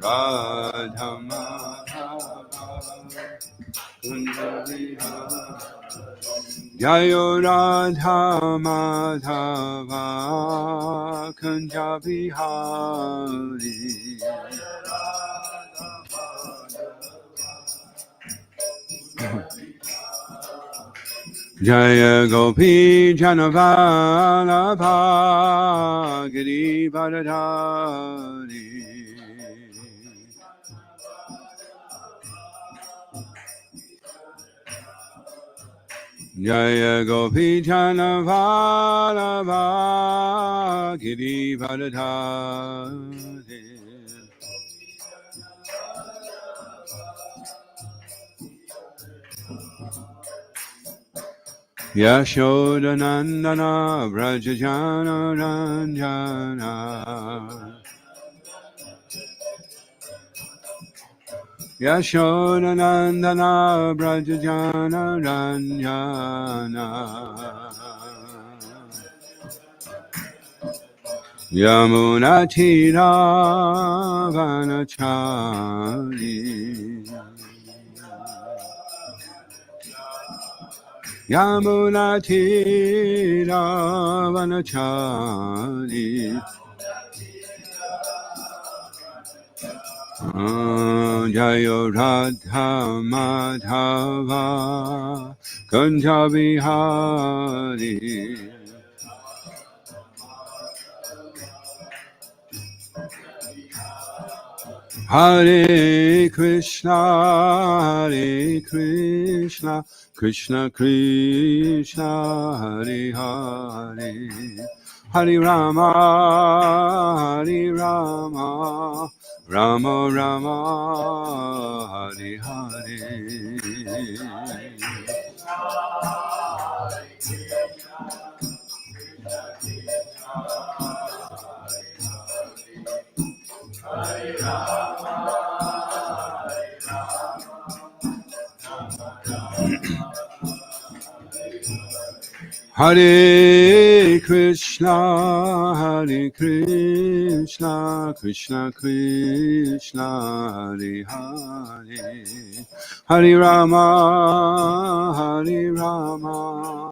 Radha Madhava Kunja Vihari. Jayo Radha Madhava Kunja Vihari. Jaya Gopi Janavalabha Giri Varadhari. Jaya Gopi Janavalabha Giri Varadhari. Yashodanandana Vrajajana Ranjana. Yashodanandana Vrajajana Ranjana. Yamunatira Vanachari. Yamunatira Vanachari. Jayo Radha Madhava Kunja Vihari. Hare Krishna, Hare Krishna, Krishna Krishna, Hare Hare, Hare Rama, Hare Rama, Rama Rama, Hare Hare. Hare Krishna, Hare Krishna, Krishna Krishna, Hare Hare, Hare Rama, Hare Rama,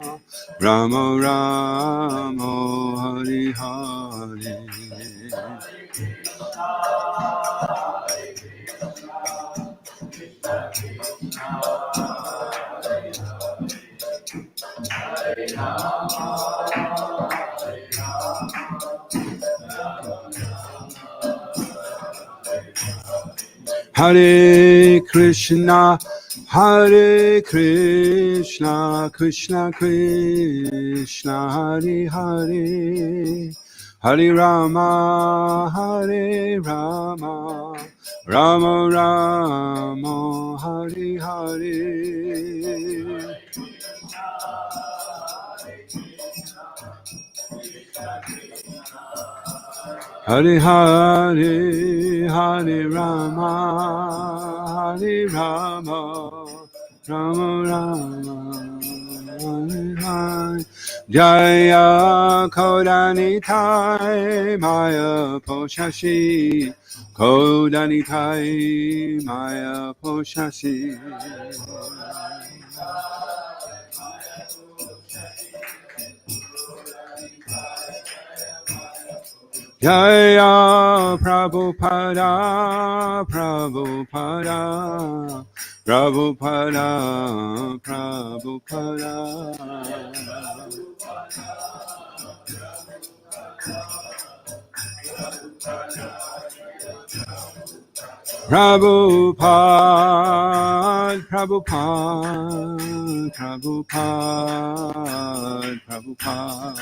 Rama Rama, Hare Hare. Hare Krishna, Hare Krishna, Krishna Krishna, Hare Hare, Hare Rama, Hare Rama, Rama Rama, Hare Hare. Hare Hare, Hare Rama, Hare Rama, Rama Rama, Hare Hare. Jaya Kodanitai Maya Poshashi, Kodanitai Maya Poshashi. Jaya Prabhupada, Prabhupada, Prabhupada, Prabhupada. Prabhupada, Prabhupada, Prabhupada, Prabhupada.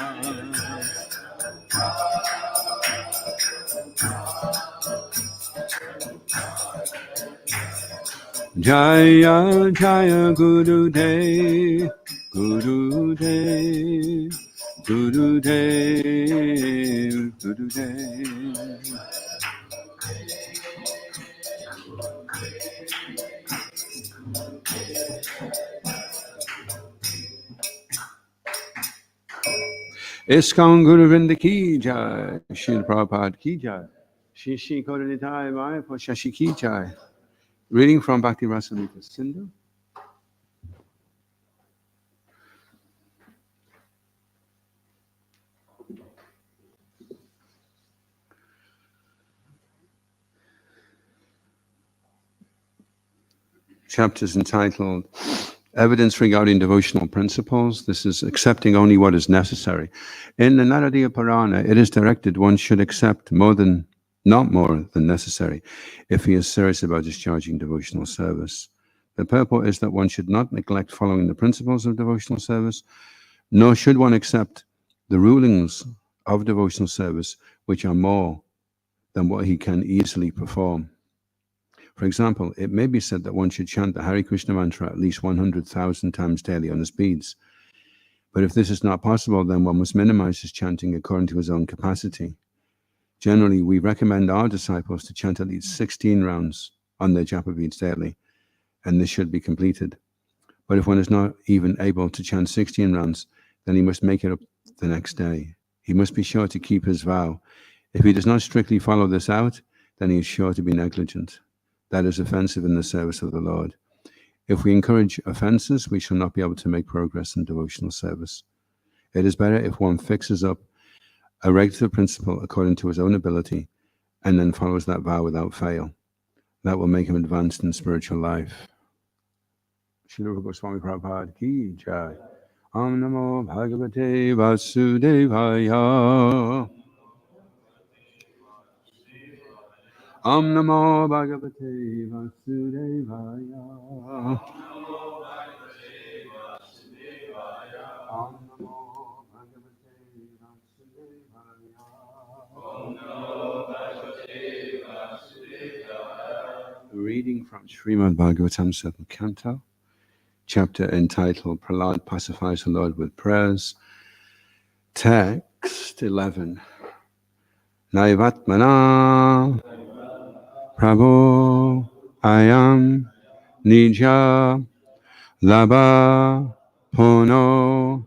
Jaya Jaya Guru Dev, Guru Dev, Guru Dev, Guru Dev. ISKCON Guru Vrinda Ki Jai, Srila Prabhupada Ki Jai, Shishi Kodanitai Vai for Shashiki Chai. Reading from Bhakti Rasamrita Sindhu. Chapters entitled Evidence Regarding Devotional Principles. This is accepting only what is necessary. In the Naradiya Purana, it is directed one should accept not more than necessary if he is serious about discharging devotional service. The purport is that one should not neglect following the principles of devotional service, nor should one accept the rulings of devotional service which are more than what he can easily perform. For example, it may be said that one should chant the Hare Krishna mantra at least 100,000 times daily on his beads. But if this is not possible, then one must minimize his chanting according to his own capacity. Generally, we recommend our disciples to chant at least 16 rounds on their japa beads daily, and this should be completed. But if one is not even able to chant 16 rounds, then he must make it up the next day. He must be sure to keep his vow. If he does not strictly follow this out, then he is sure to be negligent. That is offensive in the service of the Lord. If we encourage offenses, we shall not be able to make progress in devotional service. It is better if one fixes up a regular principle according to his own ability and then follows that vow without fail. That will make him advanced in spiritual life. Srila Rupa Goswami Prabhupada Ki Jai. Om Namo Bhagavate Vasudevaya. Om Namo Bhagavate Vasudevaya. Om Namo Bhagavate Vasudevaya. Reading from Srimad Bhagvatam 7th Canto, chapter entitled Prahlad Pacifies the Lord with Prayers. Text 11. Naivatmana Prabhu Ayam Nija Labha Pono.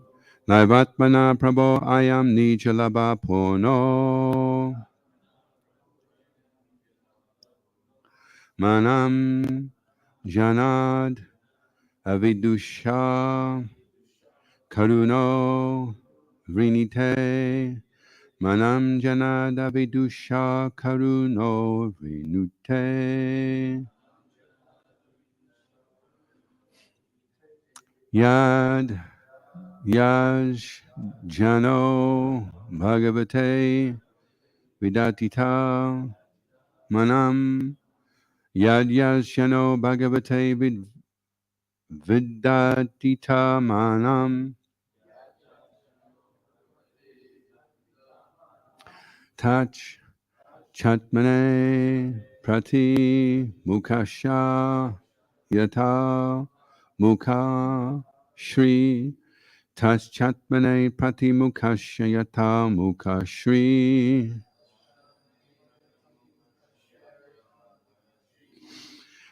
Naivatmana Prabhu Ayam Nija Labha Pono. Manam Janad Avidusha Karuno Vrinite. Manam Janad Avidusha Karuno Vrinute. Yad Yaj Jano Bhagavate Vidatita Manam. Yad Yaj Jano Bhagavate Vidatita Manam. Tach Chatmane Prati Mukasha Yata Mukha Shri. Tach Chatmane Prati Mukasha Yata Mukha Shri.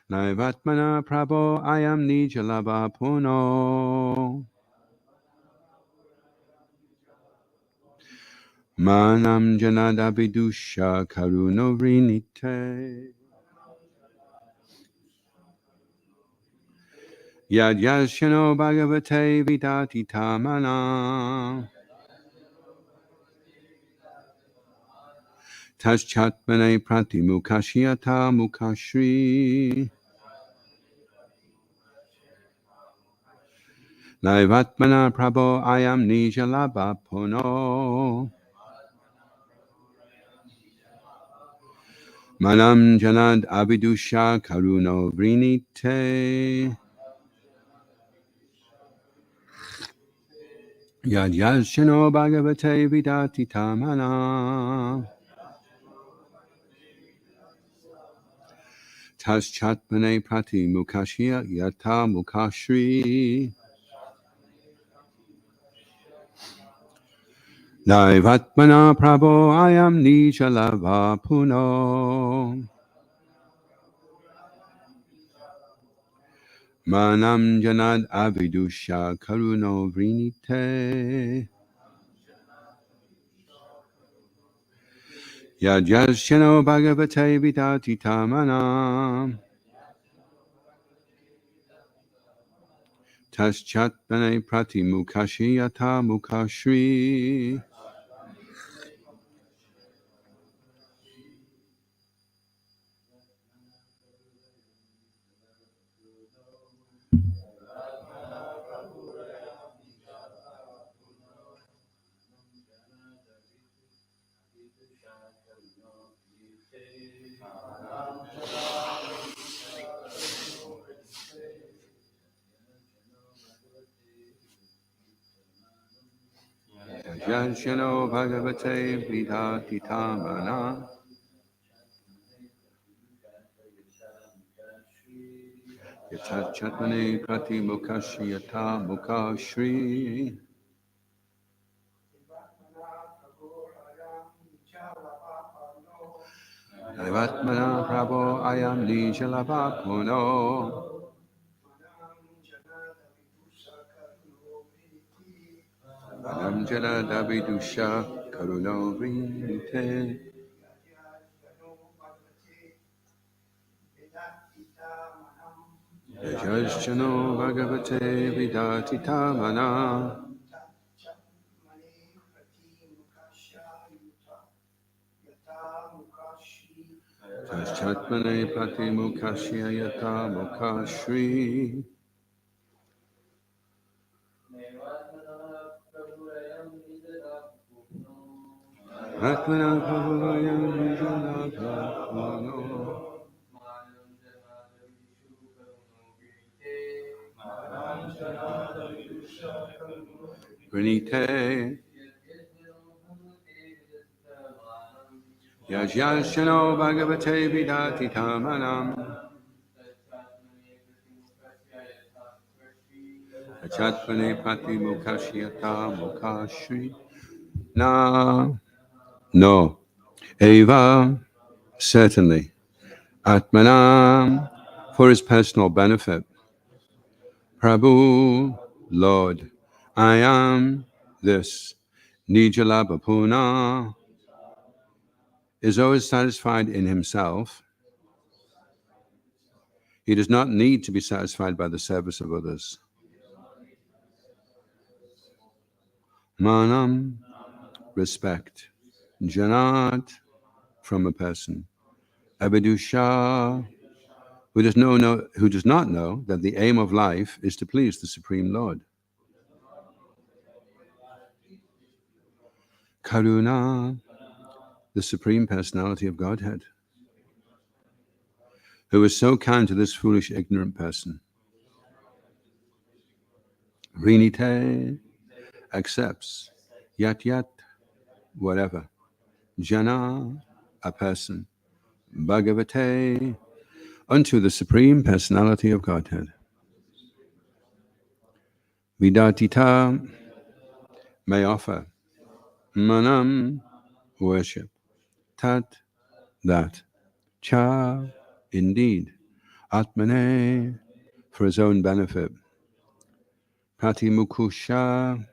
Naivatmana Prabhu Ayam Nija Labha Puno. Manam Janada Vidusha Karuno Vrinite. Yad Yashano Bhagavate Vidati Tamana. Taschatmane Prati Mukashyata Mukashri. Naivatmana Prabhu Ayam Nija Labha Puno. Manam Janad Abidusha Karuno Vrinite. Yad Yashano Bhagavate Vidati Tamana. Taschatmane Prati Mukashya Yata Mukashri. Naivatmana Prabhu Ayam Nija Labha Puno. Manam Janad Avidusha Karuno Vrinite. Yajasyano bhagavate vidati tamana. Taschatmane prati mukashi yata mukashri. Yajasyano bhagavate vidati tamana. Yatachatmane prati mukashi yata mukashri. Devatmana prabho ayam nijalavapuno. Manam jana davidusha karuno vrite. Yajasyano bhagavate vidati tamana. Taschatmane prati mukashya yata mukashri. Atmana prabhuayam nijalavapuno. Vrinite. Yajasyano bhagavate vidati tamanam. Achatmane prati mukashyata mukashri. No. Eva, certainly. Atmanam, for his personal benefit. Prabhu, Lord, I am this. Nijalabhapuna is always satisfied in himself. He does not need to be satisfied by the service of others. Manam, respect. Janat, from a person. Abhidusha, who does not know that the aim of life is to please the Supreme Lord. Karuna, the Supreme Personality of Godhead, who is so kind to this foolish, ignorant person. Rinite, accepts. Yat, whatever. Jana, a person. Bhagavate, unto the Supreme Personality of Godhead. Vidatita, may offer. Manam, worship. Tat, that. Cha, indeed. Atmane, for his own benefit. Pratimukusha,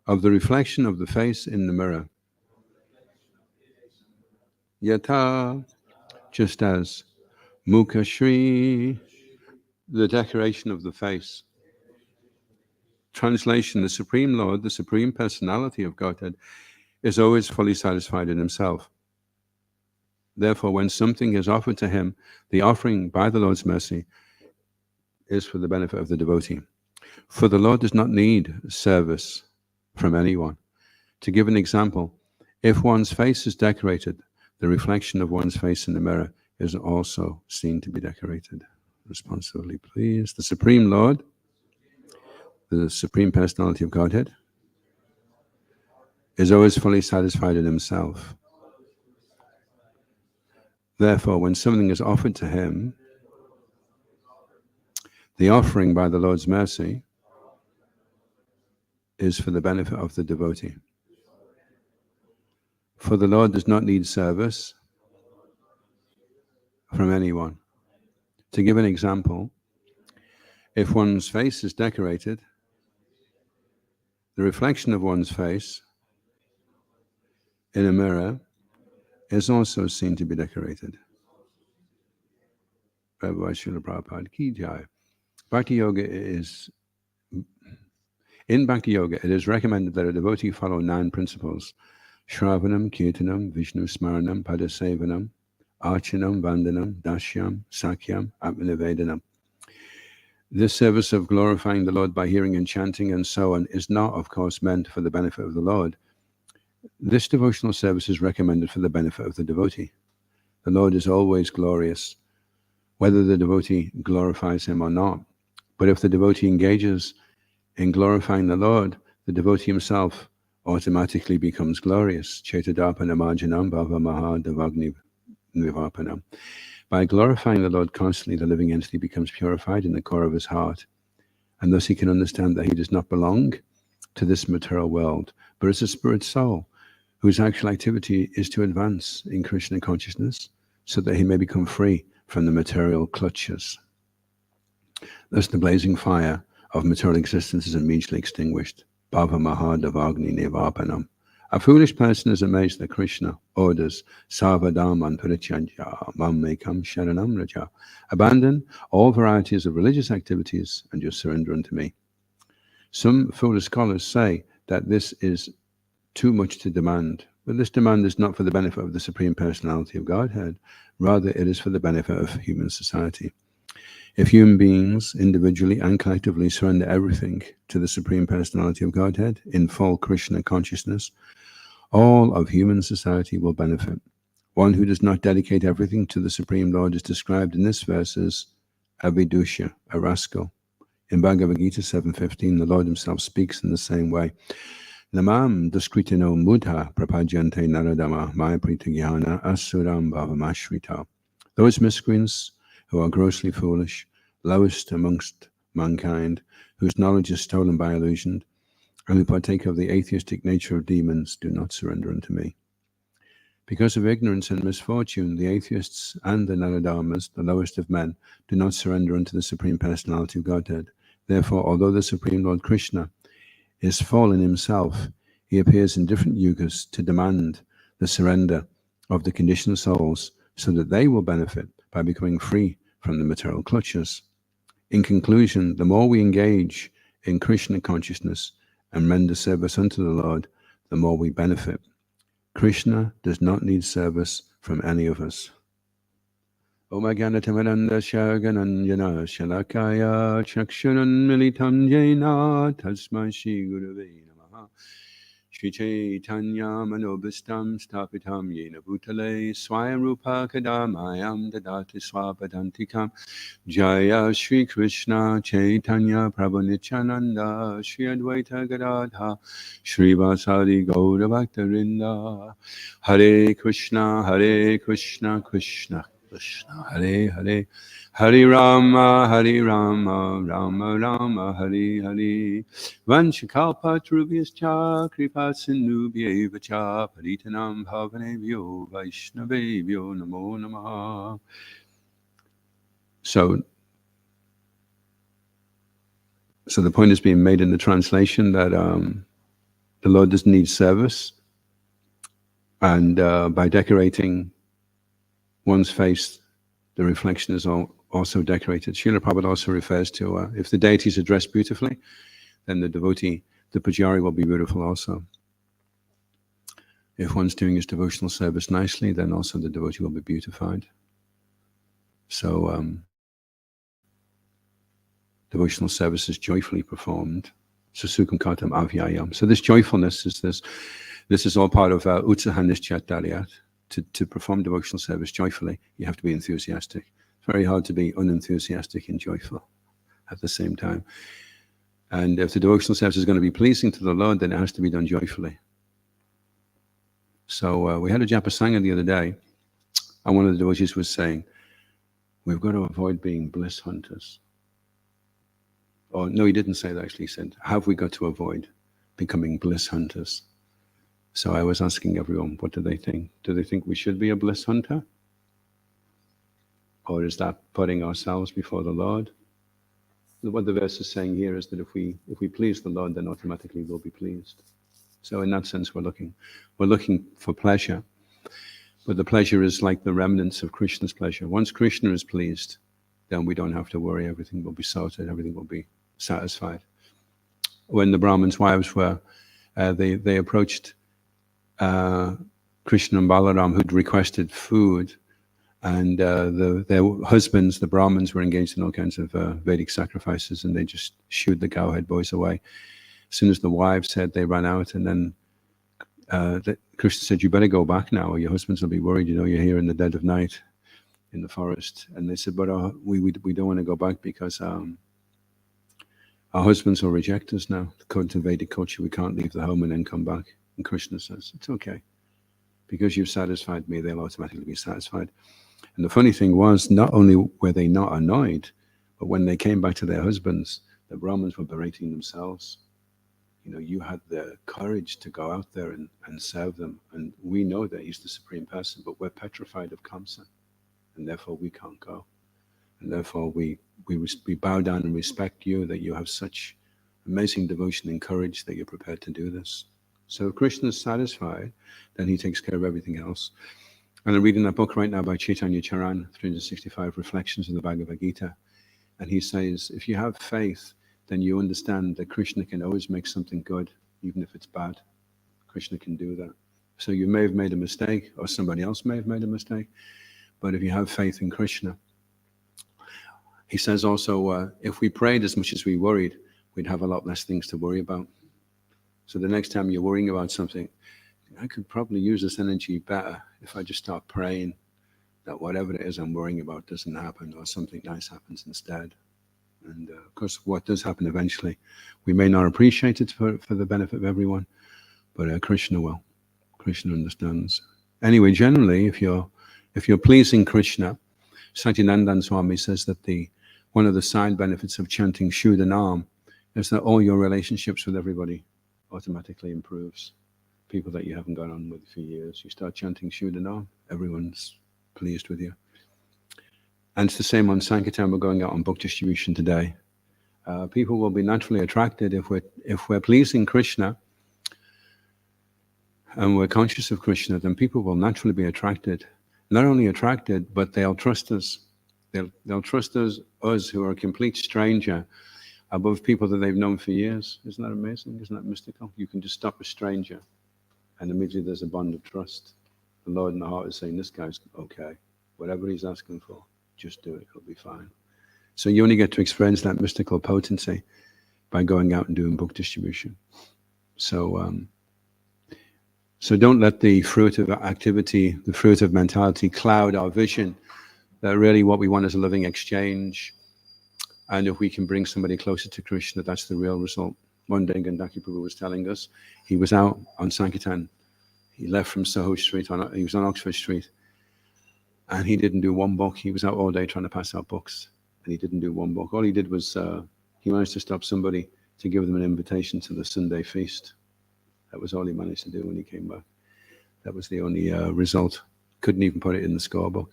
of the reflection of the face in the mirror. Yata, just as. Mukashri, the decoration of the face. Translation, the Supreme Lord, the Supreme Personality of Godhead, is always fully satisfied in himself. Therefore, when something is offered to him, the offering by the Lord's mercy is for the benefit of the devotee. For the Lord does not need service from anyone. To give an example, if one's face is decorated, the reflection of one's face in the mirror is also seen to be decorated. Responsively, please. The Supreme Lord, the Supreme Personality of Godhead, is always fully satisfied in himself. Therefore, when something is offered to him, the offering by the Lord's mercy is for the benefit of the devotee. For the Lord does not need service from anyone. To give an example, if one's face is decorated, the reflection of one's face in a mirror is also seen to be decorated. Prabhupada Srila Prabhupada Ki Jai. Bhakti Yoga is, in Bhakti Yoga, it is recommended that a devotee follow 9 principles: Shravanam, Kirtanam, Vishnu Smaranam, Padasevanam, Archanam, Vandanam, Dashyam, Sakyam, Atmanivedanam. This service of glorifying the Lord by hearing and chanting and so on is not, of course, meant for the benefit of the Lord. This devotional service is recommended for the benefit of the devotee. The Lord is always glorious, whether the devotee glorifies him or not. But if the devotee engages in glorifying the Lord, the devotee himself automatically becomes glorious. Chetadapanamajanam bhava mahadavagni nivapanam. By glorifying the Lord constantly, the living entity becomes purified in the core of his heart, and thus he can understand that he does not belong to this material world, but is a spirit soul whose actual activity is to advance in Krishna consciousness so that he may become free from the material clutches. Thus the blazing fire of material existence is immediately extinguished. Bhava mahadavagni nivapanam. A foolish person is amazed that Krishna orders Sarvadharman Parityajya Mammekam Sharanam Raja. Abandon all varieties of religious activities and just surrender unto me. Some foolish scholars say that this is too much to demand, but this demand is not for the benefit of the Supreme Personality of Godhead, rather it is for the benefit of human society. If human beings individually and collectively surrender everything to the Supreme Personality of Godhead in full Krishna consciousness, all of human society will benefit. One who does not dedicate everything to the Supreme Lord is described in this verse as avidusha, a rascal. In Bhagavad Gita 7.15, the Lord himself speaks in the same way. Namam duskritino mudha prapajante naradama maya pritagyana asuram bhavamashrita. Those miscreants who are grossly foolish, lowest amongst mankind, whose knowledge is stolen by illusion, and who partake of the atheistic nature of demons, do not surrender unto me. Because of ignorance and misfortune, the atheists and the Naradharmas, the lowest of men, do not surrender unto the Supreme Personality of Godhead. Therefore, although the Supreme Lord Krishna is fallen himself, he appears in different yugas to demand the surrender of the conditioned souls so that they will benefit by becoming free from the material clutches. In conclusion, the more we engage in Krishna consciousness and render service unto the Lord, the more we benefit. Krishna does not need service from any of us. Om Jnanatimiranda Shagananjana Shalakaya Chakshunan Militam Jena Tasmai Shri Gurave Namaha Shri Chaitanya Manobhistam Stapitam Yena Bhutale Swayam Rupa Kadamayam Dadati Swapadantikam Jaya Shri Krishna Chaitanya Prabhu Nityananda Shri Advaita Gadadha Shri Vasari Gaura Bhaktarinda Hare Krishna Krishna Krishna Hare Hare Hare Rama Rama Rama Hare Hare Vanchakalpatarubhyascha Kripa Sindhubhyeva cha Paritanam Bhavanebhyo Vaishnavebhyo Namo Namaha. So the point is being made in the translation that the Lord doesn't need service, and by decorating one's face, the reflection is also decorated. Srila Prabhupada also refers to if the deities are dressed beautifully, then the devotee, the pujari, will be beautiful also. If one's doing his devotional service nicely, then also the devotee will be beautified. So devotional service is joyfully performed. Susukam katam avyayam. So this joyfulness is this is all part of utsaha nishchatariyat. To perform devotional service joyfully, you have to be enthusiastic. It's very hard to be unenthusiastic and joyful at the same time. And if the devotional service is going to be pleasing to the Lord, then it has to be done joyfully. So we had a Japa Sangha the other day, and one of the devotees was saying, we've got to avoid being bliss hunters. Or no, he didn't say that actually. He said, have we got to avoid becoming bliss hunters? So I was asking everyone, what do they think? Do they think we should be a bliss hunter? Or is that putting ourselves before the Lord? What the verse is saying here is that if we please the Lord, then automatically we'll be pleased. So in that sense, we're looking for pleasure. But the pleasure is like the remnants of Krishna's pleasure. Once Krishna is pleased, then we don't have to worry. Everything will be sorted. Everything will be satisfied. When the Brahmins' wives were, they approached Krishna and Balaram, who'd requested food, and their husbands, the Brahmins, were engaged in all kinds of Vedic sacrifices, and they just shooed the cowherd boys away. As soon as the wives said, they ran out, and then Krishna said, "You better go back now, or your husbands will be worried. You know, you're here in the dead of night in the forest." And they said, "But we don't want to go back because our husbands will reject us now. According to Vedic culture, we can't leave the home and then come back." And Krishna says, "It's okay. Because you've satisfied me, they'll automatically be satisfied." And the funny thing was, not only were they not annoyed, but when they came back to their husbands, the Brahmins were berating themselves. You know, you had the courage to go out there and serve them. And we know that he's the Supreme Person, but we're petrified of Kamsa. And therefore we can't go. And therefore we bow down and respect you, that you have such amazing devotion and courage that you're prepared to do this. So if Krishna is satisfied, then he takes care of everything else. And I'm reading that book right now by Chaitanya Charan, 365 Reflections of the Bhagavad Gita. And he says, if you have faith, then you understand that Krishna can always make something good, even if it's bad. Krishna can do that. So you may have made a mistake, or somebody else may have made a mistake, but if you have faith in Krishna, he says also, if we prayed as much as we worried, we'd have a lot less things to worry about. So the next time you're worrying about something, I could probably use this energy better if I just start praying that whatever it is I'm worrying about doesn't happen, or something nice happens instead. And of course, what does happen eventually, we may not appreciate it for the benefit of everyone, but Krishna will. Krishna understands. Anyway, generally, if you're pleasing Krishna, Satyanandan Swami says that one of the side benefits of chanting Shuddha Nam is that all your relationships with everybody automatically improves. People that you haven't gone on with for years, you start chanting Shuddha Nam, everyone's pleased with you. And it's the same on Sankirtan. We're going out on book distribution today. People will be naturally attracted if we're pleasing Krishna and we're conscious of Krishna, then people will naturally be attracted. Not only attracted, but they'll trust us. They'll trust us who are a complete stranger, above people that they've known for years. Isn't that amazing? Isn't that mystical? You can just stop a stranger and immediately there's a bond of trust. The Lord in the heart is saying, this guy's okay. Whatever he's asking for, just do it. It'll be fine. So you only get to experience that mystical potency by going out and doing book distribution. So don't let the fruit of activity, the fruit of mentality cloud our vision that really what we want is a living exchange. And if we can bring somebody closer to Krishna, that's the real result. One day, Gandaki Prabhu was telling us, he was out on Sankirtan. He left from Soho Street, he was on Oxford Street, and he didn't do one book. He was out all day trying to pass out books, and he didn't do one book. All he did was, he managed to stop somebody to give them an invitation to the Sunday feast. That was all he managed to do when he came back. That was the only result. Couldn't even put it in the scorebook.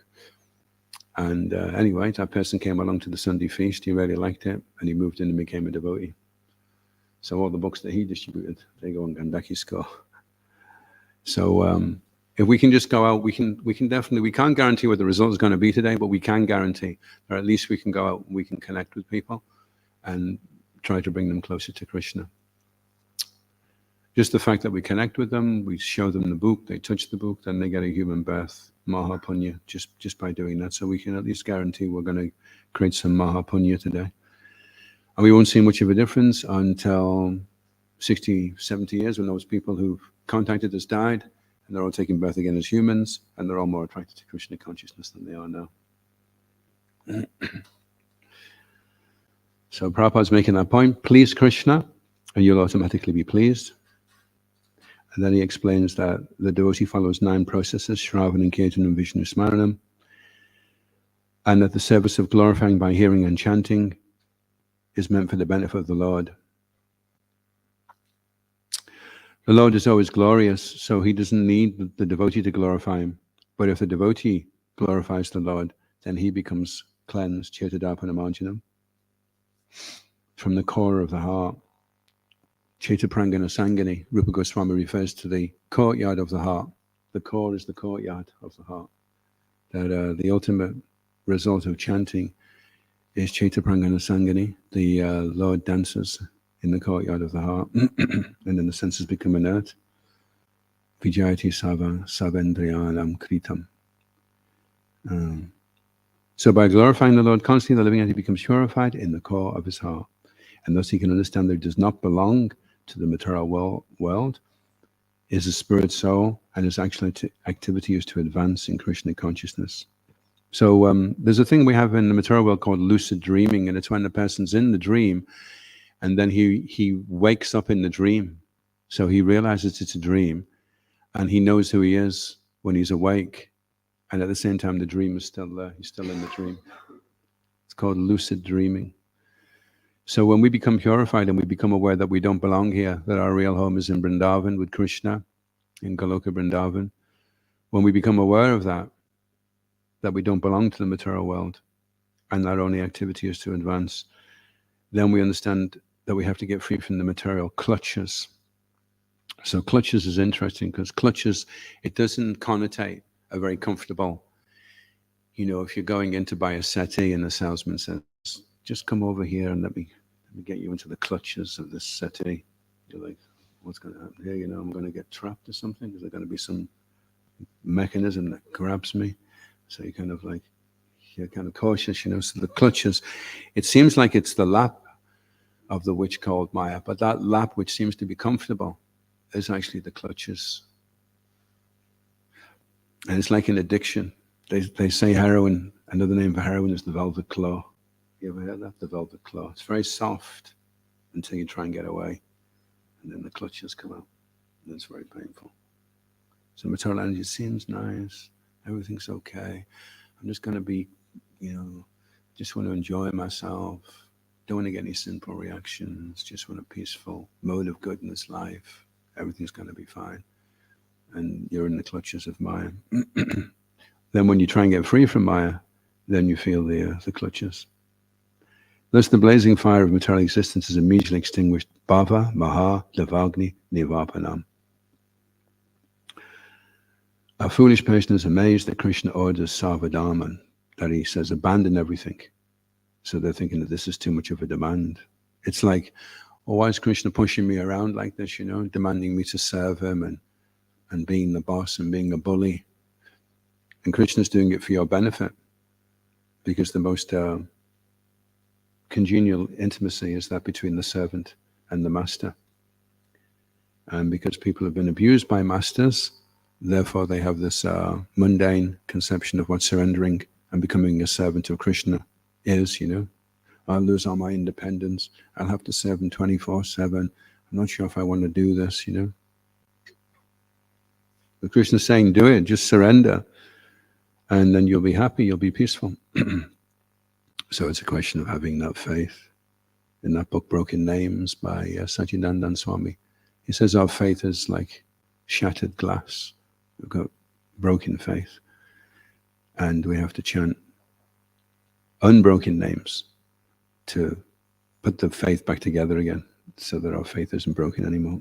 And anyway, that person came along to the Sunday feast. He really liked it, and he moved in and became a devotee. So all the books that he distributed, they go on Gandaki's score. So if we can just go out, we can definitely, we can't guarantee what the result is going to be today, but we can guarantee that at least we can go out and we can connect with people and try to bring them closer to Krishna. Just the fact that we connect with them, we show them the book, they touch the book, then they get a human birth, Mahapunya, just by doing that. So we can at least guarantee we're going to create some Mahapunya today. And we won't see much of a difference until 60, 70 years when those people who've contacted us died, and they're all taking birth again as humans, and they're all more attracted to Krishna consciousness than they are now. So Prabhupada's making that point, please Krishna, and you'll automatically be pleased. And then he explains that the devotee follows 9 processes, Shravanam, Kirtanam, Vishnu Smaranam, and that the service of glorifying by hearing and chanting is meant for the benefit of the Lord. The Lord is always glorious, so he doesn't need the devotee to glorify him. But if the devotee glorifies the Lord, then he becomes cleansed, Chetadapanamajjanam, from the core of the heart. Chetaprangana Sangani, Rupa Goswami refers to the courtyard of the heart The core is the courtyard of the heart. That the ultimate result of chanting is Chaita Prangana Sangani. The Lord dances in the courtyard of the heart, and then the senses become inert. Vijayati Savendriyanam Kritam. So by glorifying the Lord constantly, the living entity becomes purified in the core of his heart. And thus he can understand that it does not belong to the material world, is a spirit soul, and his actual activity is to advance in Krishna consciousness. So there's a thing we have in the material world called lucid dreaming, and it's when the person's in the dream, and then he wakes up in the dream. So he realizes it's a dream, and he knows who he is when he's awake, and at the same time the dream is still there. He's still in the dream. It's called lucid dreaming. So when we become purified and we become aware that we don't belong here, that our real home is in Vrindavan with Krishna, in Goloka Vrindavan, when we become aware of that we don't belong to the material world, and our only activity is to advance, then we understand that we have to get free from the material clutches. So clutches is interesting because clutches, it doesn't connotate a very comfortable, if you're going in to buy a settee and the salesman says, just come over here and let me get you into the clutches of this settee. You're like, what's going to happen here? I'm going to get trapped or something? Is there going to be some mechanism that grabs me? So you're kind of cautious, So the clutches, it seems like it's the lap of the witch called Maya, but that lap which seems to be comfortable is actually the clutches. And it's like an addiction. They say heroin, another name for heroin is the velvet claw. You ever heard that? The velvet claw. It's very soft until you try and get away. And then the clutches come out. And it's very painful. So material energy seems nice. Everything's okay. I'm just going to be, just want to enjoy myself. Don't want to get any sinful reactions. Just want a peaceful mode of goodness life. Everything's going to be fine. And you're in the clutches of Maya. Then when you try and get free from Maya, then you feel the clutches. Thus the blazing fire of material existence is immediately extinguished. Bhava, Maha, Lavagni, Nivapanam. A foolish person is amazed that Krishna orders Sarvadharman, that he says, abandon everything. So they're thinking that this is too much of a demand. It's like, why is Krishna pushing me around like this, demanding me to serve him and being the boss and being a bully? And Krishna's doing it for your benefit, because the most congenial intimacy is that between the servant and the master. And because people have been abused by masters, therefore they have this mundane conception of what surrendering and becoming a servant of Krishna is, I'll lose all my independence. I'll have to serve him 24/7. I'm not sure if I want to do this, But Krishna's saying, do it, just surrender. And then you'll be happy, you'll be peaceful. So it's a question of having that faith. In that book, Broken Names by Sachidananda Swami, he says our faith is like shattered glass. We've got broken faith. And we have to chant unbroken names to put the faith back together again so that our faith isn't broken anymore.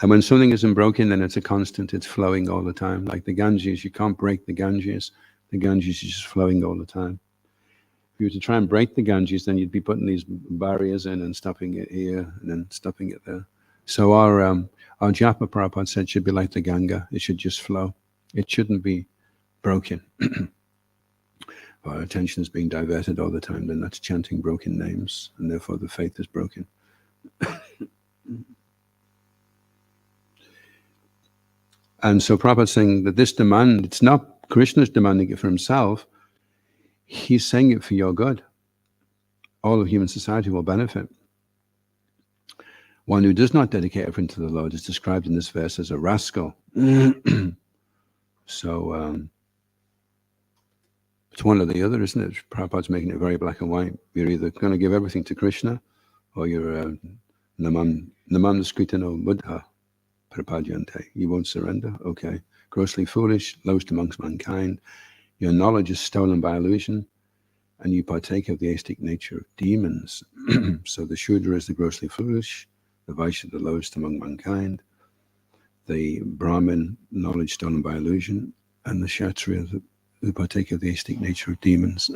And when something isn't broken, then it's a constant, it's flowing all the time. Like the Ganges, you can't break the Ganges. The Ganges is just flowing all the time. If you were to try and break the Ganges, then you'd be putting these barriers in and stopping it here and then stopping it there. So our japa, Prabhupada said, should be like the Ganga. It should just flow. It shouldn't be broken. If our attention is being diverted all the time, then that's chanting broken names, and therefore the faith is broken. And so Prabhupada's saying that this demand, it's not Krishna's demanding it for himself, he's saying it for your good. All of human society will benefit. One who does not dedicate everything to the Lord is described in this verse as a rascal. So it's one or the other, isn't it? Prabhupada's making it very black and white. You're either going to give everything to Krishna, or you're namam skritano buddha. You won't surrender? Okay. Grossly foolish, lowest amongst mankind. Your knowledge is stolen by illusion, and you partake of the aesthetic nature of demons. So the Shudra is the grossly foolish, the Vaishya the lowest among mankind. the Brahmin, knowledge stolen by illusion, and the Kshatriya, who partake of the aesthetic nature of demons.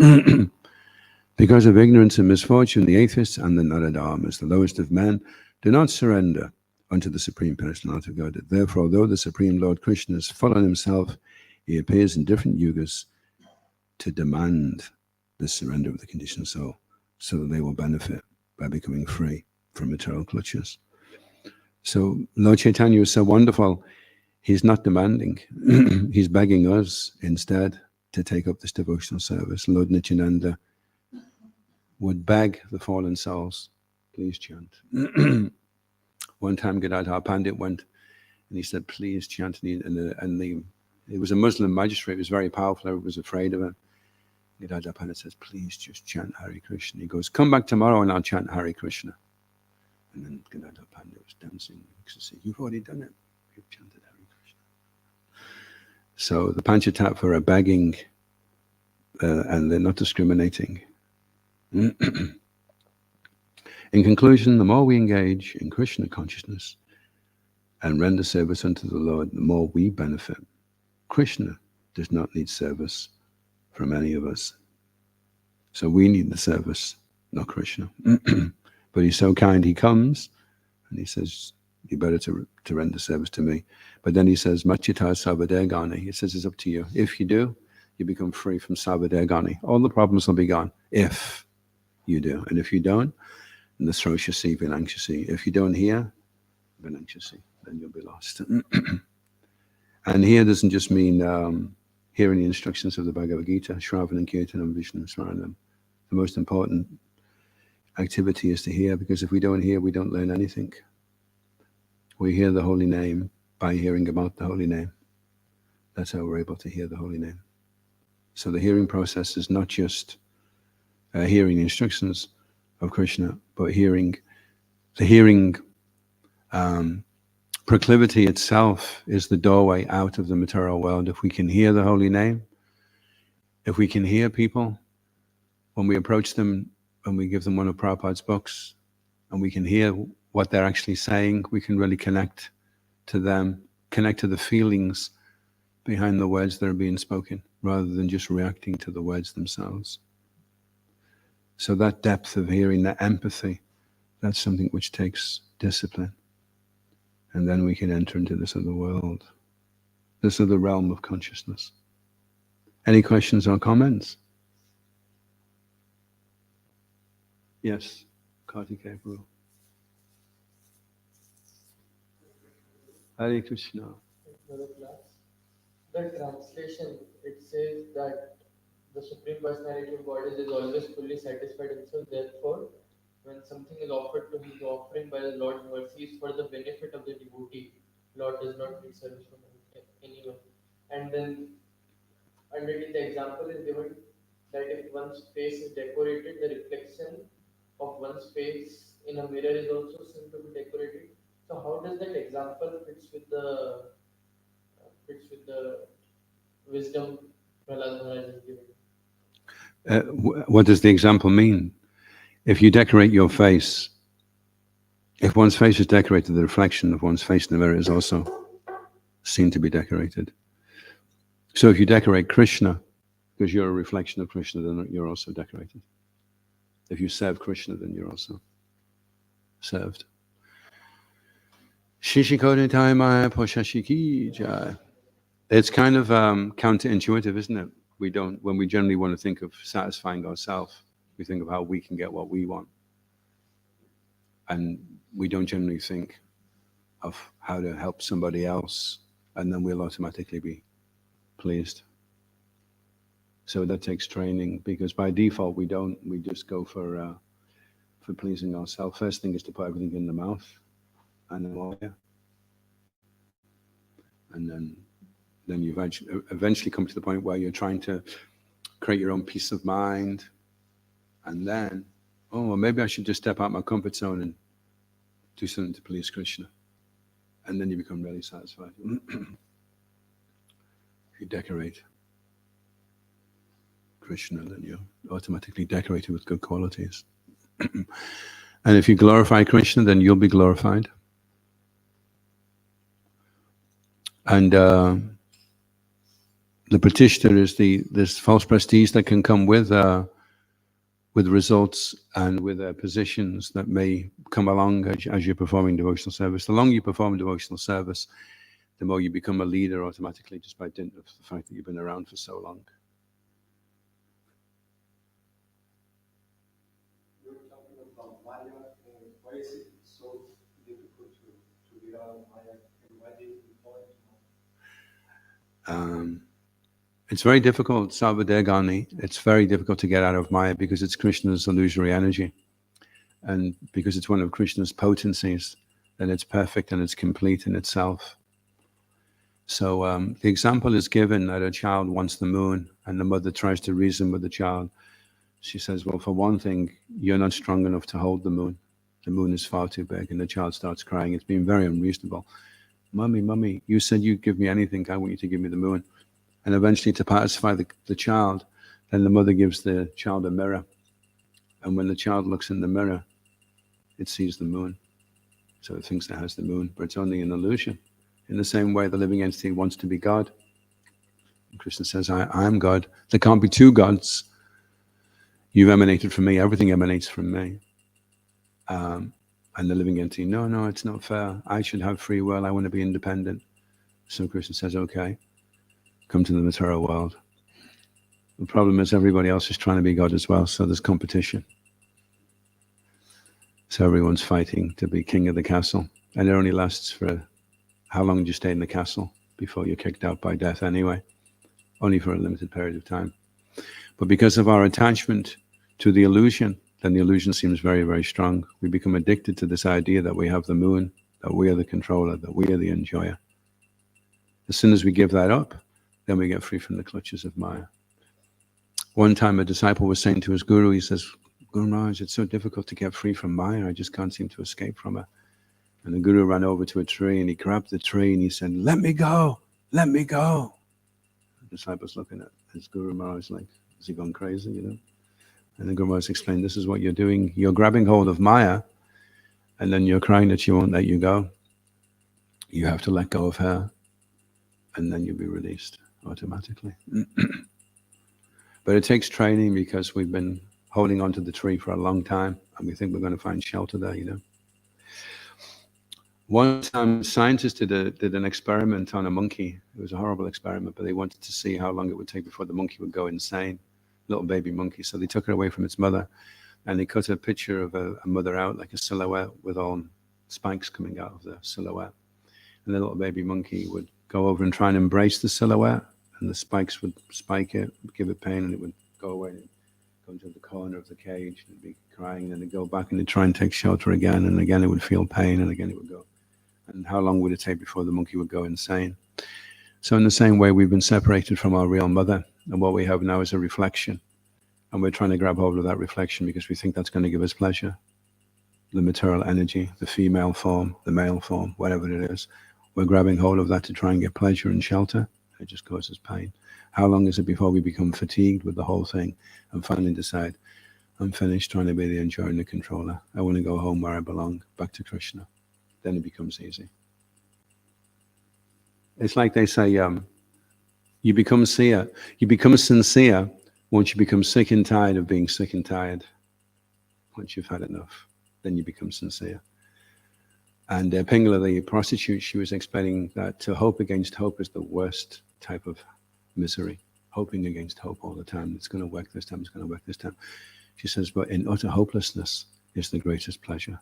Because of ignorance and misfortune, the atheists and the Naradharmas, the lowest of men, do not surrender unto the Supreme Personality of Godhead. Therefore, although the Supreme Lord Krishna is full on himself, he appears in different yugas to demand the surrender of the conditioned soul, so that they will benefit by becoming free from material clutches. So Lord Chaitanya is so wonderful. He's not demanding. He's begging us instead to take up this devotional service. Lord Nityananda would beg the fallen souls, please chant. One time Gadadhar Pandit went and he said, please chant. It was a Muslim magistrate. It was very powerful. Everyone was afraid of him. Gadadhar Pandit says, please just chant Hare Krishna. He goes, come back tomorrow and I'll chant Hare Krishna. And then Gadadhar Pandit was dancing in ecstasy. You've already done it. You've chanted Hare Krishna. So the Panchatattva are begging and they're not discriminating. In conclusion, the more we engage in Krishna consciousness and render service unto the Lord, the more we benefit. Krishna does not need service from any of us. So we need the service, not Krishna. But he's so kind, he comes and he says, you better to render service to me. But then he says, Machita Savadegani. He says, it's up to you. If you do, you become free from Savadegani. All the problems will be gone if you do. And if you don't, the Sroshasi, Vinanshasi. If you don't hear, Vinanshasi, then you'll be lost. And here doesn't just mean hearing the instructions of the Bhagavad Gita, Shravanam, Kirtanam, Vishnu Smaranam. The most important activity is to hear, because if we don't hear, we don't learn anything. We hear the holy name by hearing about the holy name. That's how we're able to hear the holy name. So the hearing process is not just hearing the instructions of Krishna, but the hearing proclivity itself is the doorway out of the material world. If we can hear the holy name, if we can hear people, when we approach them and we give them one of Prabhupada's books, and we can hear what they're actually saying, we can really connect to them, connect to the feelings behind the words that are being spoken, rather than just reacting to the words themselves. So that depth of hearing, that empathy, that's something which takes discipline. And then we can enter into this other world, this other realm of consciousness. Any questions or comments? Yes, Kartikeya Prabhu. Hare Krishna. The translation, it says that the Supreme Personality of Godhead is always fully satisfied himself. Therefore, when something is offered to him, the offering by the Lord's mercy is for the benefit of the devotee. Lord does not need service from anyone. And then underneath the example is given that if one's face is decorated, the reflection of one's face in a mirror is also seen to be decorated. So how does that example fits with the wisdom Prahlad Maharaj is giving? What does the example mean? If you decorate your face, if one's face is decorated, the reflection of one's face in the mirror is also seen to be decorated. So if you decorate Krishna, because you're a reflection of Krishna, then you're also decorated. If you serve Krishna, then you're also served. Shishikodaitaya Poshashiki Jai. It's kind of counterintuitive, isn't it? When we generally want to think of satisfying ourselves, we think of how we can get what we want. And we don't generally think of how to help somebody else, and then we'll automatically be pleased. So that takes training, because by default we just go for pleasing ourselves. First thing is to put everything in the mouth, and then you eventually come to the point where you're trying to create your own peace of mind, and then, well, maybe I should just step out my comfort zone and do something to please Krishna. And then you become really satisfied. If you decorate Krishna, then you're automatically decorated with good qualities. And if you glorify Krishna, then you'll be glorified. And the pratishta is this false prestige that can come with results and with positions that may come along as you're performing devotional service. The longer you perform devotional service, the more you become a leader automatically, just by dint of the fact that you've been around for so long. You're talking about Maya, and why is it so difficult to get out of Maya, and why did you fall into Maya? It's very difficult, Sarvadegani. It's very difficult to get out of Maya because it's Krishna's illusory energy. And because it's one of Krishna's potencies, then it's perfect and it's complete in itself. So the example is given that a child wants the moon and the mother tries to reason with the child. She says, well, for one thing, you're not strong enough to hold the moon. The moon is far too big. And the child starts crying. It's been very unreasonable. Mummy, you said you'd give me anything. I want you to give me the moon. And eventually, to pacify the child, then the mother gives the child a mirror. And when the child looks in the mirror, it sees the moon. So it thinks it has the moon, but it's only an illusion. In the same way, the living entity wants to be God. And Krishna says, I'm God. There can't be two gods. You've emanated from me. Everything emanates from me. And the living entity, no, it's not fair. I should have free will. I want to be independent. So Krishna says, okay, come to the material world. The problem is everybody else is trying to be God as well, so there's competition. So everyone's fighting to be king of the castle. And it only lasts for, how long do you stay in the castle before you're kicked out by death anyway? Only for a limited period of time. But because of our attachment to the illusion, then the illusion seems very, very strong. We become addicted to this idea that we have the moon, that we are the controller, that we are the enjoyer. As soon as we give that up, then we get free from the clutches of Maya. One time a disciple was saying to his guru, he says, Guru Maharaj, it's so difficult to get free from Maya. I just can't seem to escape from her. And the guru ran over to a tree and he grabbed the tree and he said, let me go, let me go. The disciple's looking at his Guru Maharaj like, is he gone crazy, you know? And the Guru Maharaj explained, this is what you're doing. You're grabbing hold of Maya and then you're crying that she won't let you go. You have to let go of her and then you'll be released automatically. But it takes training because we've been holding onto the tree for a long time and we think we're going to find shelter there, you know. One time scientists did an experiment on a monkey. It was a horrible experiment, but they wanted to see how long it would take before the monkey would go insane. Little baby monkey. So they took it away from its mother and they cut a picture of a mother out like a silhouette with all spikes coming out of the silhouette. And the little baby monkey would go over and try and embrace the silhouette and the spikes would spike it, give it pain, and it would go away and go into the corner of the cage and be crying, and then it'd go back and it'd try and take shelter again, and again it would feel pain, and again it would go. And how long would it take before the monkey would go insane? So in the same way, we've been separated from our real mother, and what we have now is a reflection, and we're trying to grab hold of that reflection because we think that's going to give us pleasure. The material energy, the female form, the male form, whatever it is, we're grabbing hold of that to try and get pleasure and shelter. It just causes pain. How long is it before we become fatigued with the whole thing and finally decide, I'm finished trying to be the enjoyer and the controller. I want to go home where I belong, back to Krishna. Then it becomes easy. It's like they say, you become sincere once you become sick and tired of being sick and tired. Once you've had enough, then you become sincere. And Pingala, the prostitute, she was explaining that to hope against hope is the worst type of misery. Hoping against hope all the time. It's going to work this time, it's going to work this time. She says, but in utter hopelessness is the greatest pleasure.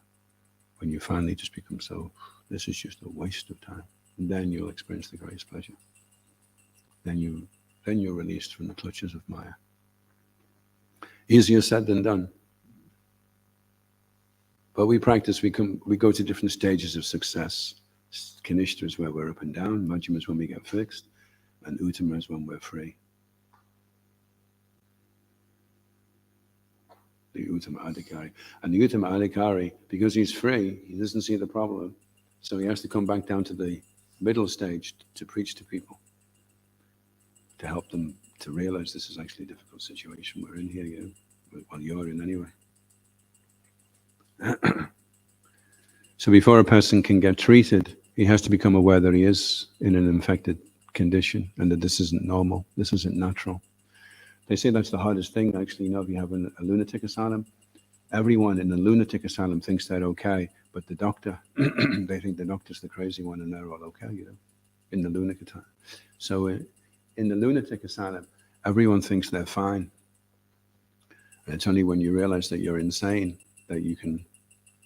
When you finally just become so, this is just a waste of time. And then you'll experience the greatest pleasure. Then you're released from the clutches of Maya. Easier said than done. But we practice, we go to different stages of success. Kanishta is where we're up and down, Majjhima is when we get fixed, and Uttama is when we're free. The Uttama Adhikari. And the Uttama Adhikari, because he's free, he doesn't see the problem. So he has to come back down to the middle stage to preach to people, to help them to realize this is actually a difficult situation we're in here, you know, well, you're in anyway. So before a person can get treated he has to become aware that he is in an infected condition and that this isn't normal, this isn't natural. They say that's the hardest thing, actually. You know, if you have a lunatic asylum, everyone in the lunatic asylum thinks they're okay, but the doctor, they think the doctor's the crazy one and they're all okay, you know, in the lunatic asylum. So in the lunatic asylum, everyone thinks they're fine. And it's only when you realize that you're insane that you can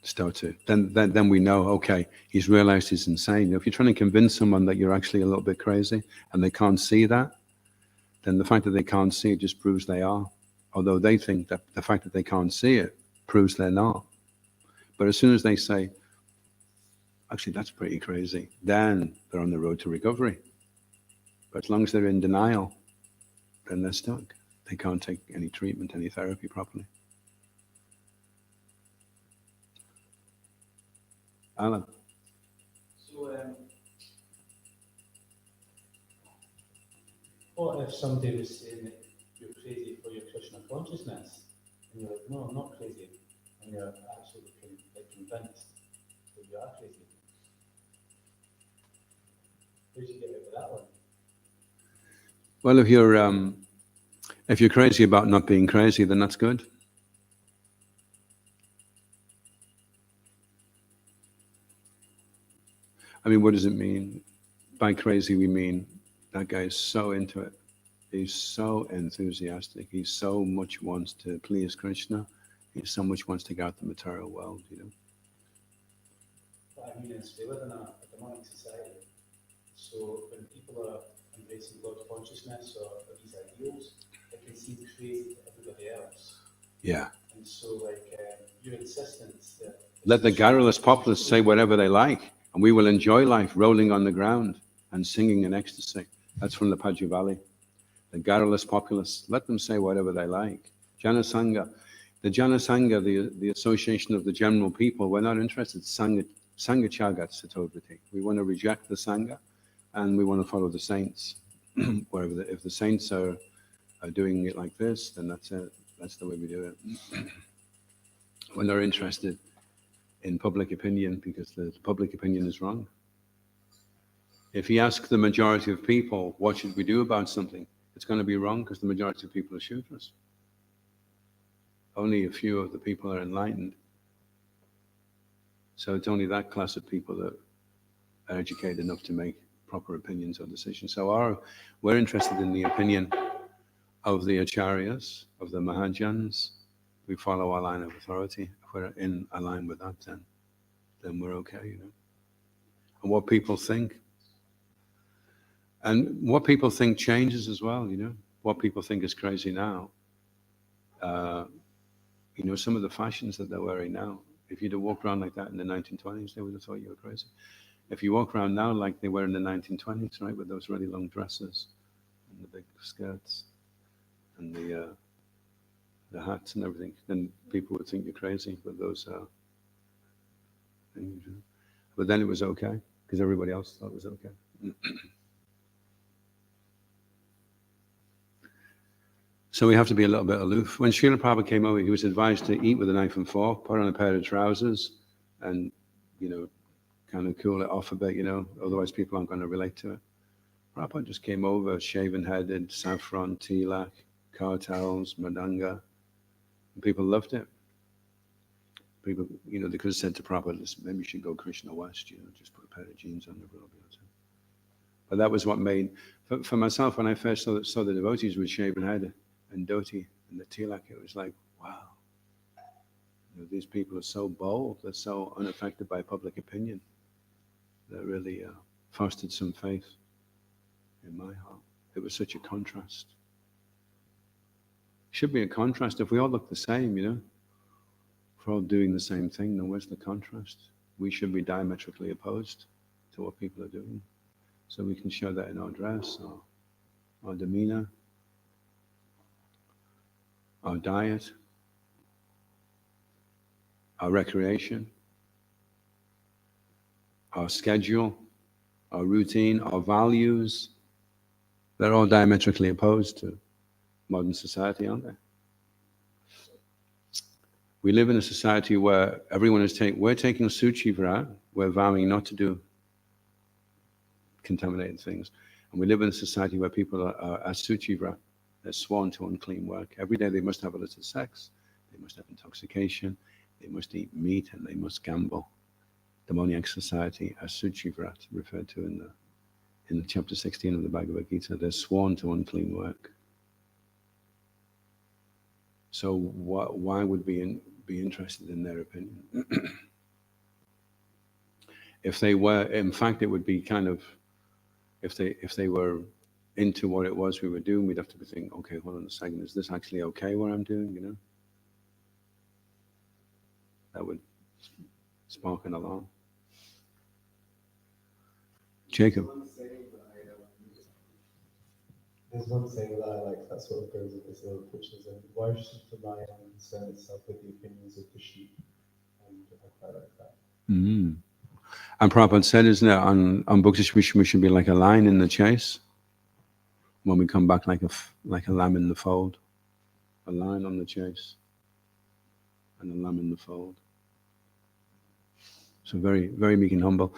start to, then we know, okay, he's realized he's insane. You know, if you're trying to convince someone that you're actually a little bit crazy and they can't see that, then the fact that they can't see it just proves they are. Although they think that the fact that they can't see it proves they're not. But as soon as they say, actually, that's pretty crazy, then they're on the road to recovery. But as long as they're in denial, then they're stuck. They can't take any treatment, any therapy properly. Alan? So, what if somebody was saying that you're crazy for your Krishna consciousness, and you're like, no, I'm not crazy, and you're absolutely convinced that you are crazy? Where did you get over that one? Well, if you're crazy about not being crazy, then that's good. I mean, what does it mean? By crazy, we mean that guy is so into it. He's so enthusiastic. He so much wants to please Krishna. He so much wants to get out the material world, you know. But I mean, we live in a demonic society. So when people are embracing Lord consciousness or these ideals, it can seem crazy to everybody else. Yeah. And so, like, your insistence that... Let the garrulous populace say whatever they like, and we will enjoy life rolling on the ground and singing in ecstasy. That's from the Paju Valley. The garrulous populace, let them say whatever they like. Janasangha, the Janasangha, the association of the general people, we're not interested. Sangha Chagat Satovati. We want to reject the Sangha and we want to follow the saints. Wherever if the saints are doing it like this, then that's it. That's the way we do it. We're not interested in public opinion because the public opinion is wrong. If you ask the majority of people, what should we do about something? It's going to be wrong because the majority of people are shooters. Only a few of the people are enlightened. So it's only that class of people that are educated enough to make proper opinions or decisions. So we're interested in the opinion of the acharyas, of the mahajans. We follow our line of authority. If we're in a line with that, then we're okay, you know. And what people think. And what people think changes as well, you know. What people think is crazy now. You know, some of the fashions that they're wearing now, if you'd have walked around like that in the 1920s, they would have thought you were crazy. If you walk around now like they were in the 1920s, right, with those really long dresses and the big skirts and the hats and everything, then people would think you're crazy with those things. But then it was okay, because everybody else thought it was okay. So we have to be a little bit aloof. When Srila Prabhupada came over, he was advised to eat with a knife and fork, put on a pair of trousers, and, you know, kind of cool it off a bit, you know, otherwise people aren't going to relate to it. Prabhupada just came over, shaven-headed, saffron, tilak, car towels, madanga, and people loved it. People, you know, they could have said to Prabhupada, maybe you should go Krishna West, you know, just put a pair of jeans on. But that was what made, for myself, when I first saw the devotees with shaven head and dhoti and the tilak, it was like, wow. You know, these people are so bold, they're so unaffected by public opinion. That really fostered some faith in my heart. It was such a contrast. It should be a contrast. If we all look the same, you know, if we're all doing the same thing, then where's the contrast? We should be diametrically opposed to what people are doing. So we can show that in our dress, our demeanor, our diet, our recreation, our schedule, our routine, our values. They're all diametrically opposed to modern society, aren't they? We live in a society where everyone is we're taking Suchi Vrat, we're vowing not to do contaminated things. And we live in a society where people are asuchivra. They're sworn to unclean work. Every day they must have a little sex, they must have intoxication, they must eat meat, and they must gamble. Demoniac society, asuchivrat, referred to in the chapter 16 of the Bhagavad Gita. They're sworn to unclean work. So why would we be interested in their opinion? If they were, in fact, it would be kind of, if they were into what it was we were doing, we'd have to be thinking, okay, hold on a second, is this actually okay what I'm doing, you know? That would spark an alarm. Jacob. There's one saying that I like that sort of goes with this ilk, which is, why should the lion concern itself with the opinions of the sheep? And I quite like that. Mm. And Prabhupada said, isn't it, on books, we should be like a lion in the chase. When we come back like a lamb in the fold. A lion on the chase. And a lamb in the fold. So very, very meek and humble.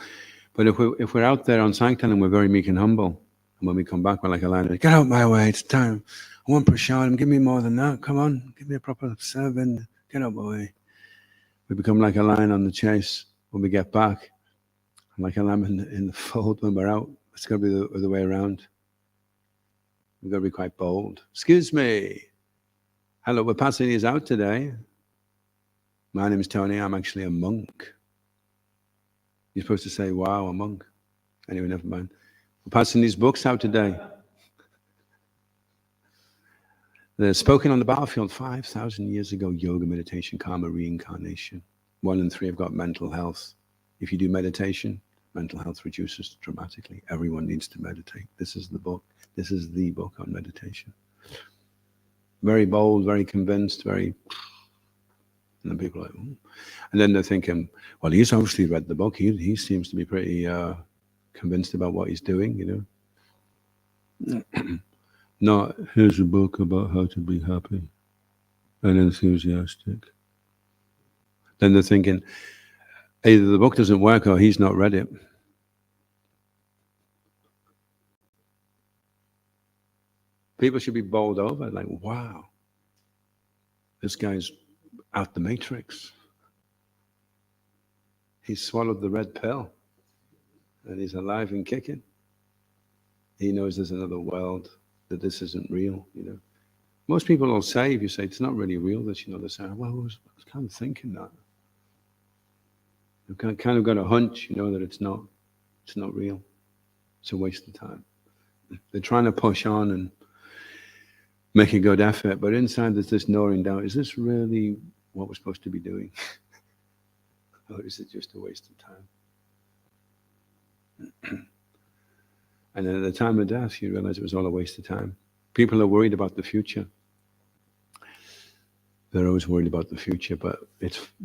But if we're out there on Sankirtan and we're very meek and humble, and when we come back we're like a lion, get out my way, it's time. I want prasadam, give me more than that. Come on, give me a proper serving. Get out my way. We become like a lion on the chase when we get back. Like a lamb in the fold when we're out. It's got to be the other way around. We've got to be quite bold. Excuse me. Hello, we're passing these out today. My name is Tony. I'm actually a monk. You're supposed to say, wow, a monk. Anyway, never mind. We're passing these books out today. They're spoken on the battlefield 5,000 years ago. Yoga, meditation, karma, reincarnation. 1 in 3 have got mental health. If you do meditation, mental health reduces dramatically. Everyone needs to meditate. This is the book. This is the book on meditation. Very bold, very convinced, very... And then people are like, ooh. And then they're thinking, well, he's obviously read the book. He seems to be pretty convinced about what he's doing, you know. Not, here's a book about how to be happy and enthusiastic. Then they're thinking, either the book doesn't work or he's not read it. People should be bowled over, like, wow, this guy's out the matrix. He's swallowed the red pill and he's alive and kicking. He knows there's another world, that this isn't real, you know. Most people will say, if you say it's not really real, that, you know, they say, well, I was kind of thinking that. You've kind of got a hunch, you know, that it's not real. It's a waste of time. They're trying to push on and make a good effort, but inside there's this gnawing doubt, is this really what we're supposed to be doing? Or is it just a waste of time? And then at the time of death, you realize it was all a waste of time. People are worried about the future. They're always worried about the future, but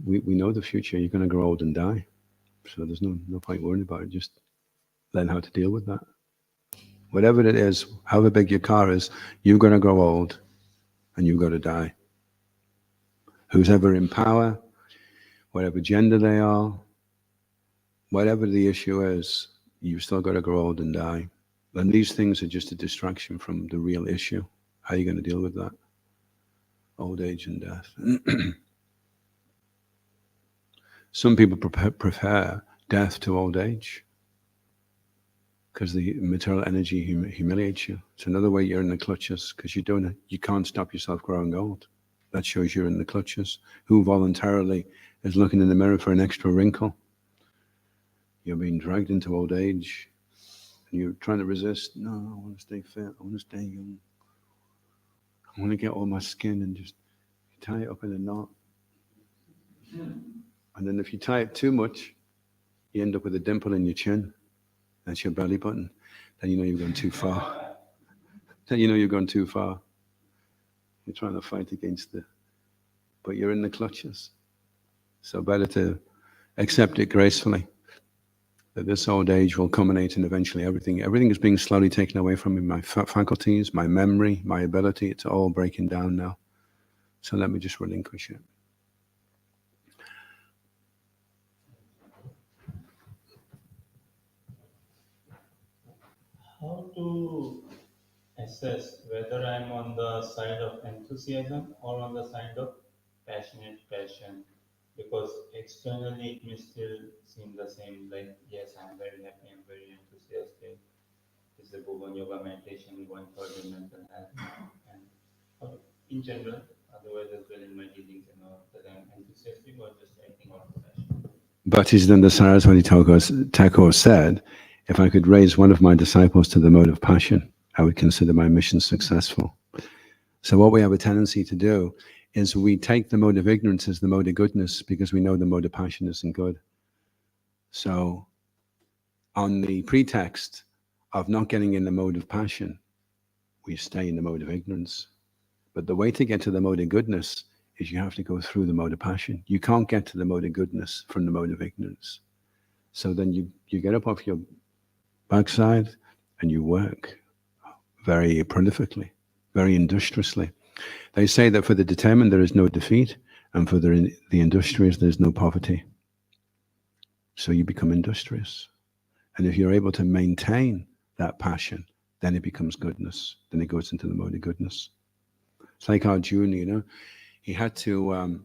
we know the future. You're going to grow old and die. So there's no point worrying about it. Just learn how to deal with that. Whatever it is, however big your car is, you're going to grow old and you've got to die. Who's ever in power, whatever gender they are, whatever the issue is, you've still got to grow old and die. And these things are just a distraction from the real issue. How are you going to deal with that? Old age and death. Some people prefer death to old age because the material energy humiliates you. It's another way you're in the clutches because you can't stop yourself growing old. That shows you're in the clutches. Who voluntarily is looking in the mirror for an extra wrinkle? You're being dragged into old age and you're trying to resist. No, I want to stay fit. I want to stay young. I want to get all my skin and just tie it up in a knot. And then if you tie it too much, you end up with a dimple in your chin. That's your belly button. Then you know you've gone too far. Then you know you've gone too far. You're trying to fight against but you're in the clutches. So better to accept it gracefully. That this old age will culminate in eventually everything. Everything is being slowly taken away from me. My faculties, my memory, my ability, it's all breaking down now. So let me just relinquish it. How to assess whether I'm on the side of enthusiasm or on the side of passionate passion? Because externally it may still seem the same, like, yes, I'm very happy, I'm very enthusiastic. This is a Bhuvan Yoga meditation going forward in mental health. And in general, otherwise as well in my dealings and all, that I'm enthusiastic or just acting out of passion. Bhaktisiddhanta Saraswati Thakur said, if I could raise one of my disciples to the mode of passion, I would consider my mission successful. So what we have a tendency to do is we take the mode of ignorance as the mode of goodness because we know the mode of passion isn't good. So on the pretext of not getting in the mode of passion, we stay in the mode of ignorance. But the way to get to the mode of goodness is you have to go through the mode of passion. You can't get to the mode of goodness from the mode of ignorance. So then you get up off your backside and you work very prolifically, very industriously. They say that for the determined there is no defeat, and for the industrious there's no poverty. So you become industrious. And if you're able to maintain that passion, then it becomes goodness. Then it goes into the mode of goodness. It's like Arjuna, he had to,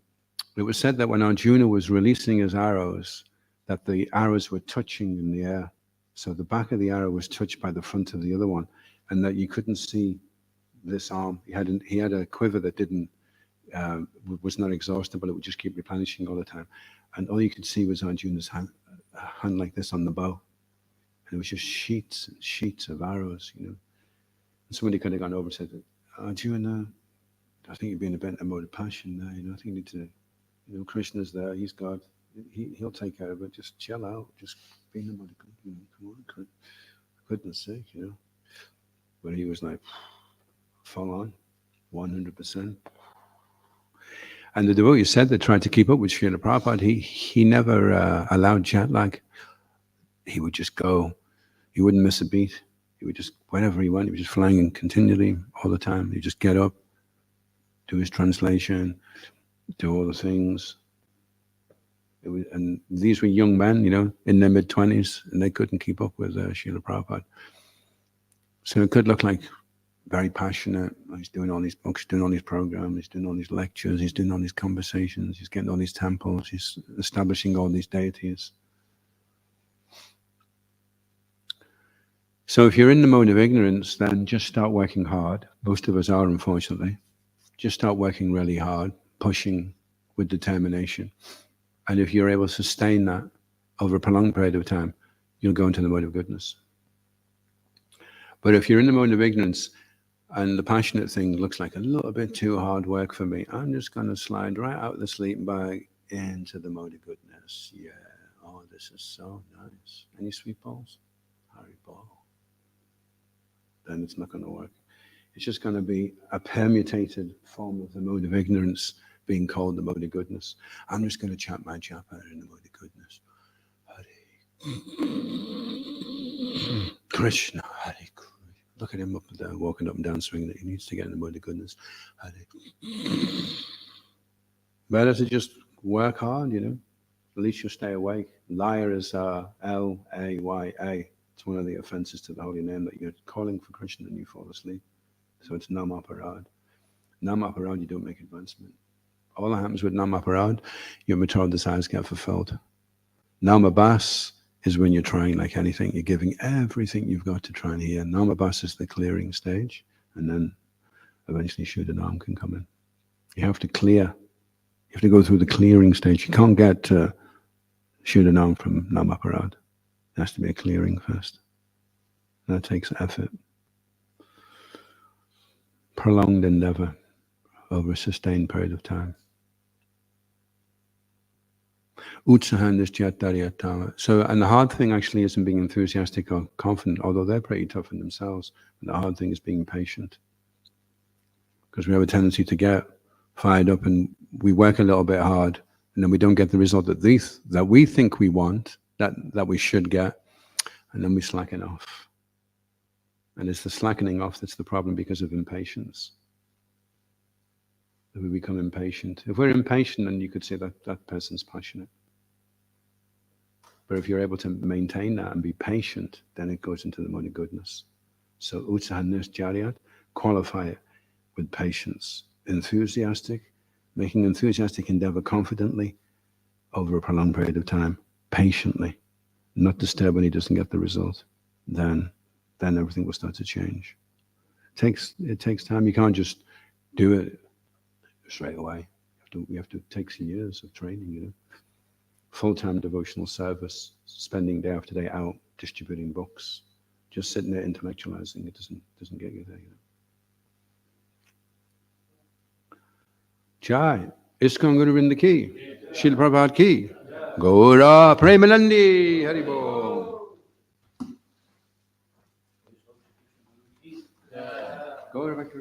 it was said that when Arjuna was releasing his arrows, that the arrows were touching in the air. So the back of the arrow was touched by the front of the other one, and that you couldn't see this arm. He had a quiver that was not exhaustible. It would just keep replenishing all the time. And all you could see was Arjuna's hand like this on the bow. And it was just sheets and sheets of arrows, And somebody could have gone over and said, Arjuna, I think you're being a bit in a mode of passion there, I think you need to, Krishna's there, he's God. He'll take care of it. Just chill out. Just be in the mode of God. Come on, for goodness sake, But he was like, full on, 100%. And the devotee said they tried to keep up with Srila Prabhupada. He never allowed jet lag. He would just go. He wouldn't miss a beat. He would just, wherever he went, he was just flying continually all the time. He'd just get up, do his translation, do all the things. And these were young men, in their mid-20s, and they couldn't keep up with Srila Prabhupada. So it could look like very passionate. He's doing all these books, doing all these programs, he's doing all these lectures, he's doing all these conversations, he's getting all these temples, he's establishing all these deities. So if you're in the mode of ignorance, then just start working hard. Most of us are, unfortunately. Just start working really hard, pushing with determination. And if you're able to sustain that over a prolonged period of time, you'll go into the mode of goodness. But if you're in the mode of ignorance and the passionate thing looks like a little bit too hard work for me, I'm just going to slide right out of the sleeping bag into the mode of goodness. Yeah, oh, this is so nice. Any sweet balls? Harry ball. Then it's not going to work. It's just going to be a permutated form of the mode of ignorance being called the mode of goodness. I'm just going to chant my japa in the mode of goodness. Hare Krishna, Hare Krishna. Look at him up there, walking up and down, swinging it. He needs to get in the mode of goodness. Hare. Better to just work hard, At least you'll stay awake. Liar is L-A-Y-A. It's one of the offenses to the holy name, that you're calling for Krishna and you fall asleep. So it's Nam Aparad. Nam Aparad, you don't make advancement. All that happens with Nam Aparad, your material desires get fulfilled. Nam Abas is when you're trying like anything. You're giving everything you've got to try and hear. Nam Abas is the clearing stage, and then eventually Shuddhanam can come in. You have to clear. You have to go through the clearing stage. You can't get Shuddhanam from Nam Aparad. There has to be a clearing first. That takes effort. Prolonged endeavor over a sustained period of time. So, and the hard thing actually isn't being enthusiastic or confident, although they're pretty tough in themselves. The hard thing is being patient. Because we have a tendency to get fired up and we work a little bit hard and then we don't get the result that we think we want, that we should get, and then we slacken off. And it's the slackening off that's the problem because of impatience. That we become impatient. If we're impatient, then you could say that person's passionate. But if you're able to maintain that and be patient, then it goes into the mode of goodness. So utsaha nisjaryat, qualify it with patience. Enthusiastic, making enthusiastic endeavor confidently over a prolonged period of time, patiently, not disturb when he doesn't get the result. Then everything will start to change. It takes time. You can't just do it straight away. You have to take some years of training, Full-time devotional service, spending day after day out distributing books, just sitting there intellectualizing, it doesn't get you there, Jai, ISKCON Guru Vrinda ki, Srila Prabhupada ki, Gaura Premanandi, Haribo. Gaura Bhakti